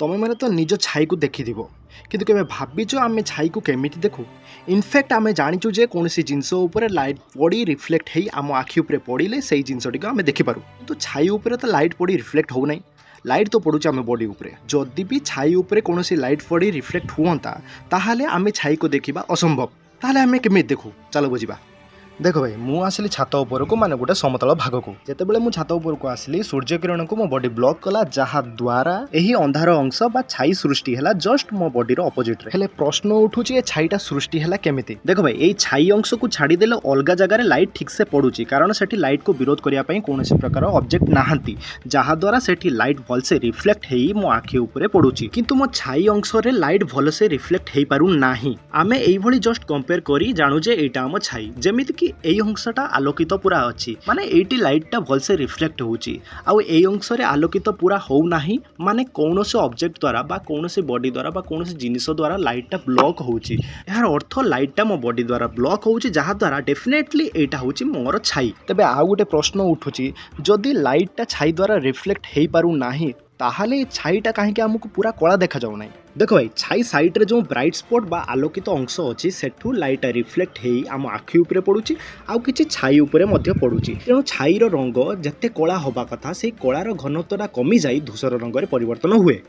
तमे मैंने तो निज छाई को देखि किंतु केबे भाबिचो आमे छाई को केमिति देखु। इनफैक्ट आमे जानिचु जे कोनसी जिंस ऊपर लाइट पड़ी रिफ्लेक्ट हेई आम आखि ऊपर पड़िले सेई जिंसटी को आमे देखि पारु। तो छाई ऊपर तो लाइट पड़ी रिफ्लेक्ट हो नहीं, लाइट तो पड़ुचे आम बॉडी ऊपर। जदि भी छाई ऊपर कोनसी लाइट पड़ी रिफ्लेक्ट हुअंता ताहाले आमे छाई को देखिबा असंभव। ताहाले आमे केमिति देखु चलो बुझिबा। देख भाई मु आसली छात उपर को माने गोटे समतल भाग को जिते मु छात उपर को आसली सूर्य किरण को मो बॉडी ब्लॉक कला जहा द्वारा एही अंधार अंश बा छाई सृष्टि हैला जस्ट मो बॉडी रो ऑपोजिट रे। हेले प्रश्न उठुची ए छाईटा सृष्टि हैला केमिति। देख भाई एई छाई अंश को छाड़ी देले अलगा जगह रे लाइट ठीक से पडुची कारण सेठी लाइट को विरोध करिया पई कोनोसी प्रकार ऑब्जेक्ट नाहंती जहा द्वारा सेठी लाइट भल से रिफ्लेक्ट हेई मो आखि ऊपर पडुची किंतु मो छाई अंश रे लाइट भल से रिफ्लेक्ट हेई पारु नाही। आमे एई भली जस्ट कंपेयर करी जानू जे एटा हम छाई जेमिति कि एई अंशटा आलोकित पूरा अच्छी माने एटी लाइटटा भल से रिफ्लेक्ट होउची आउ एई अंश रे आलोकित पूरा हो नाही माने कोनोसे ऑब्जेक्ट द्वारा बा कोनोसे बॉडी द्वारा बा कोनोसे जिनिस द्वारा लाइटटा ब्लॉक होउची। यार अर्थ लाइटटा मो बॉडी द्वारा ब्लॉक होउची जहा द्वारा डेफिनेटली एटा होउची मोर छाई। तबे आउ गोटे प्रश्न उठुची जदि लाइटटा छाई द्वारा रिफ्लेक्ट हेई पारु नाही ताहाले छाईटा काहे कि हमकु पूरा कला देखा जाउ नाही। देखो भाई छाई साइड रे जो ब्राइट स्पॉट बा आलोकित अंश अच्छी सेठू लाइट रिफ्लेक्ट हेई आम आखि ऊपर पड़ुची आउ किछि छाई ऊपर मध्य पड़ुची तेणु छाईर रंग जते कला होबा कथा से कलार घनत्वटा कमी जाई धूसर रंग रे परिवर्तन हुए।